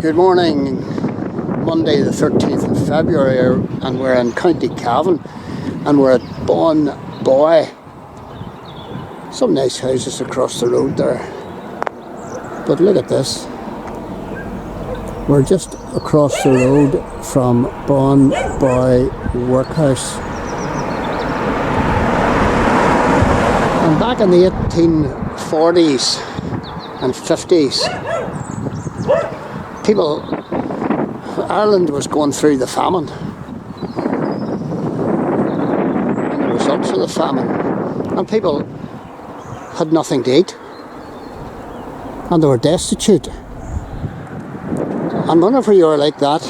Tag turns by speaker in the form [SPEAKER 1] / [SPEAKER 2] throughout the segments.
[SPEAKER 1] Good morning, Monday the 13th of February, and we're in County Cavan and we're at Bawnboy. Some nice houses across the road there, but look at this. We're just across the road from Bawnboy Workhouse. And back in the 1840s and 50s, Ireland was going through the famine, and the results of the famine, and people had nothing to eat, and they were destitute. And whenever you were like that,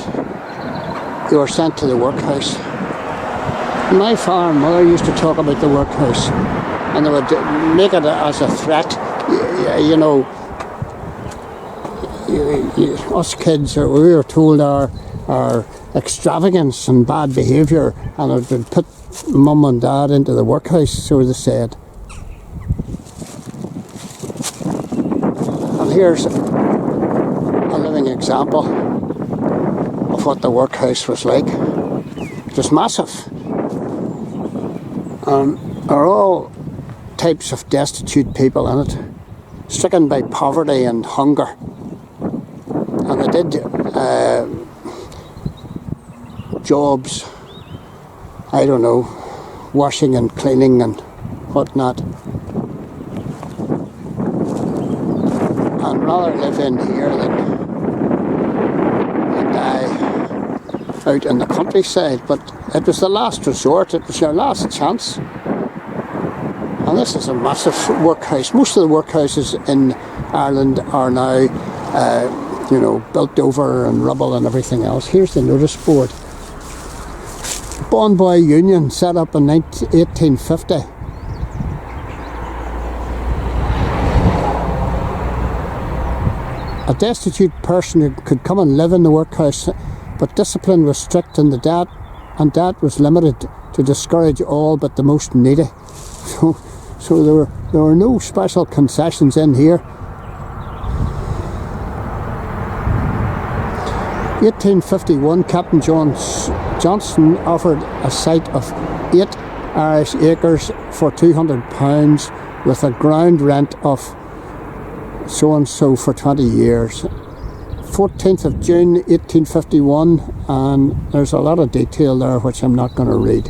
[SPEAKER 1] you were sent to the workhouse. My father and mother used to talk about the workhouse, and they would make it as a threat, you know. Us kids, we were told our extravagance and bad behaviour, and it would put mum and dad into the workhouse, so they said. And here's a living example of what the workhouse was like. It was massive. There are all types of destitute people in it, stricken by poverty and hunger. And they did jobs, I don't know, washing and cleaning and whatnot. And rather live in here than die out in the countryside. But it was the last resort, it was your last chance. And this is a massive workhouse. Most of the workhouses in Ireland are now you know, built over and rubble and everything else. Here's the notice board. Bawnboy Union, set up in 1850. A destitute person could come and live in the workhouse, but discipline was strict and that was limited to discourage all but the most needy. So there were no special concessions in here. 1851, Captain Johnson offered a site of 8 Irish acres for £200 with a ground rent of so-and-so for 20 years. 14th of June 1851, and there's a lot of detail there which I'm not going to read.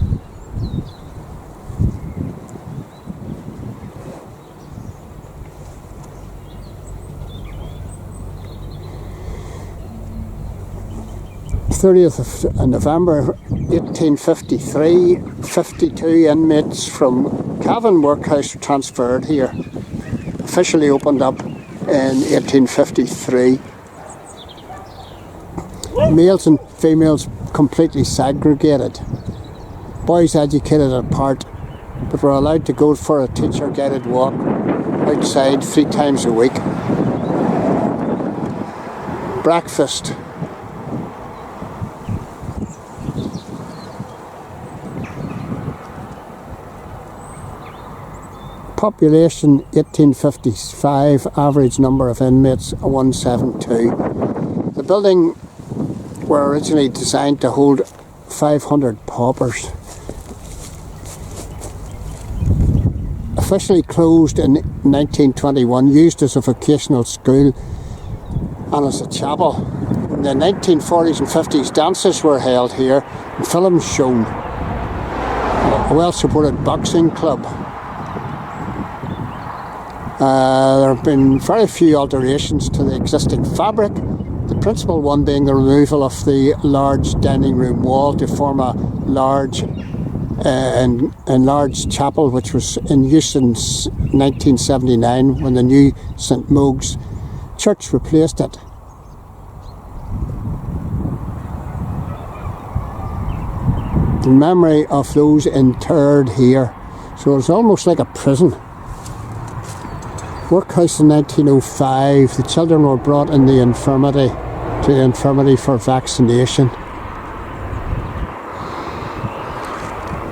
[SPEAKER 1] th of November 1853, 52 inmates from Cavan Workhouse transferred here. Officially opened up in 1853. Males and females completely segregated. Boys educated apart, but were allowed to go for a teacher-guided walk outside 3 times a week. Breakfast. Population 1855, average number of inmates 172. The building were originally designed to hold 500 paupers. Officially closed in 1921, used as a vocational school and as a chapel. In the 1940s and 50s, dances were held here and films shown. A well-supported boxing club. There have been very few alterations to the existing fabric, the principal one being the removal of the large dining room wall to form a large enlarged chapel, which was in use since 1979 when the new St Mogue's Church replaced it. In memory of those interred here, so it's almost like a prison. Workhouse in 1905, the children were brought in the infirmary for vaccination.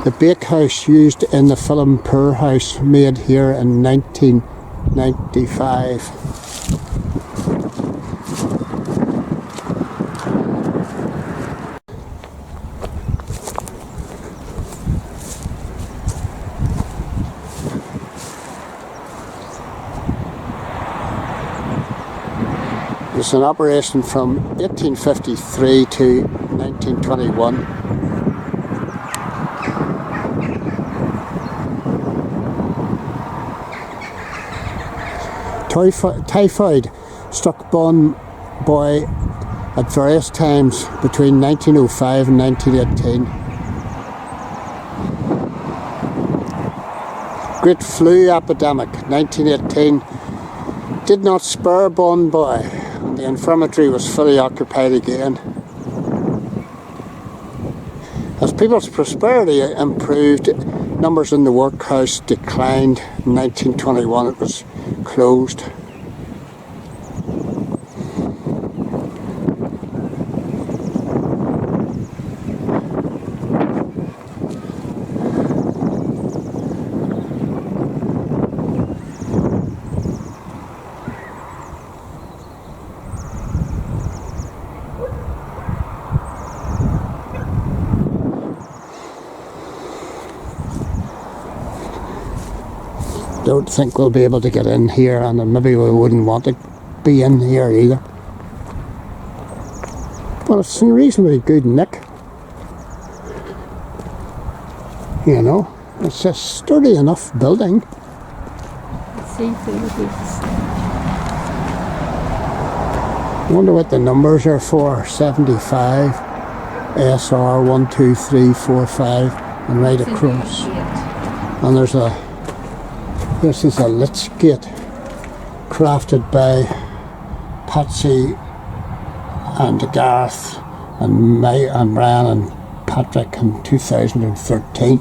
[SPEAKER 1] The bakehouse used in the film Poorhouse, made here in 1995. It was in operation from 1853 to 1921. Typhoid struck Bawnboy at various times between 1905 and 1918. Great flu epidemic 1918 did not spare Bawnboy, and the infirmary was fully occupied again. As people's prosperity improved, numbers in the workhouse declined. In 1921 it was closed. Don't think we'll be able to get in here, and maybe we wouldn't want to be in here either. But it's in reasonably good nick. You know, it's a sturdy enough building. I wonder what the numbers are for. 75 SR 12345 and right across. And there's a this is a lich gate crafted by Patsy and Garth and Brian and Patrick in 2013.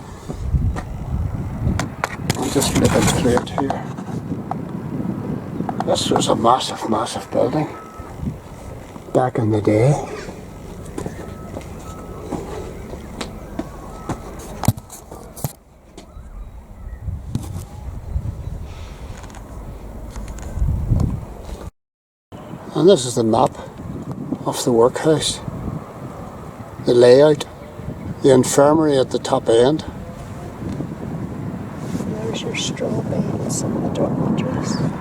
[SPEAKER 1] I'll just look at through it here. This was a massive building back in the day. And this is the map of the workhouse, the layout, the infirmary at the top end.
[SPEAKER 2] There's your straw beds and the dormitories, and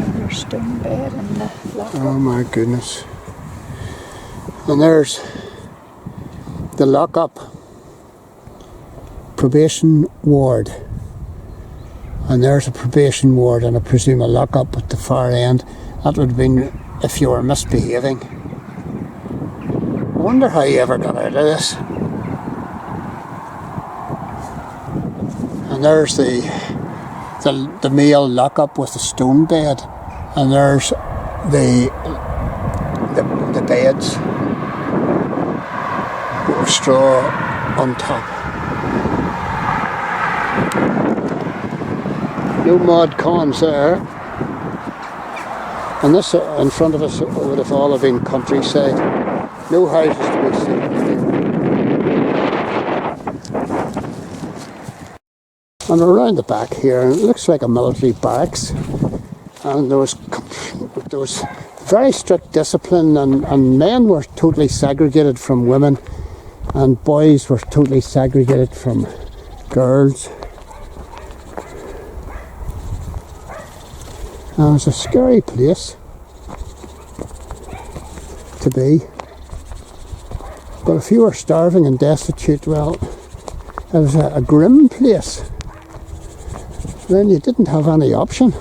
[SPEAKER 2] then your stone bed and the lockup.
[SPEAKER 1] Oh my goodness. And there's the lockup, probation ward. And there's a probation ward and I presume a lockup at the far end. That would have been if you were misbehaving. I wonder how you ever got out of this. And there's the male lockup with the stone bed, and there's the beds with straw on top. No mod cons there. And this in front of us would have all been countryside. No houses to be seen. And around the back here, it looks like a military barracks. And there was very strict discipline, and men were totally segregated from women, and boys were totally segregated from girls. And it's a scary place to be. But if you were starving and destitute, well, it was a grim place. Then you didn't have any option.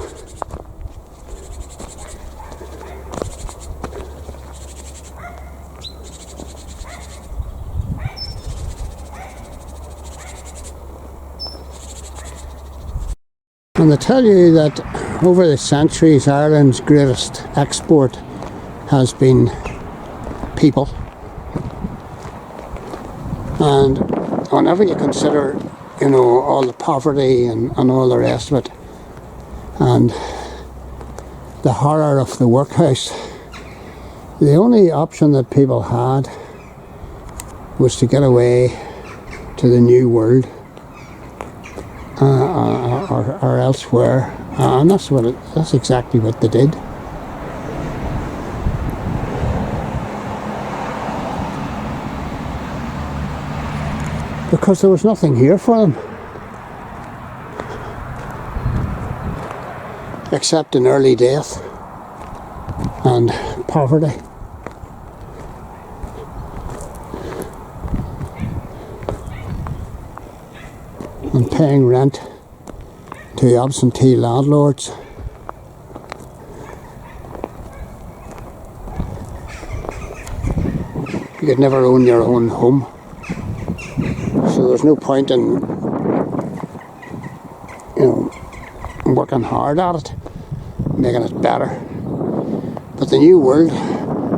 [SPEAKER 1] And they tell you that over the centuries, Ireland's greatest export has been people. And whenever you consider, you know, all the poverty and all the rest of it, and the horror of the workhouse, the only option that people had was to get away to the new world or elsewhere, and that's exactly what they did. Because there was nothing here for them except an early death and poverty. And paying rent to absentee landlords. You could never own your own home, so there's no point in, working hard at it, making it better. But the new world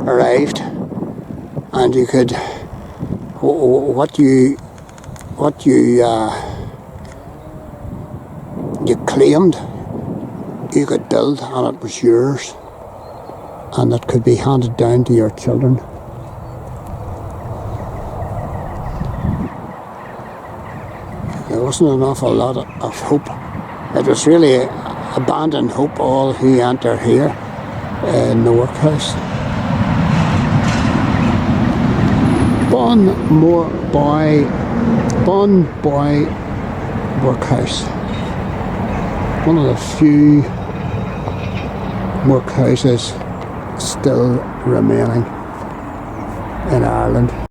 [SPEAKER 1] arrived, and you could, what you claimed, you could build, and it was yours, and it could be handed down to your children. There wasn't an awful lot of hope. It was really abandoned hope, all who enter here in the workhouse. Bawnboy Workhouse. One of the few workhouses still remaining in Ireland.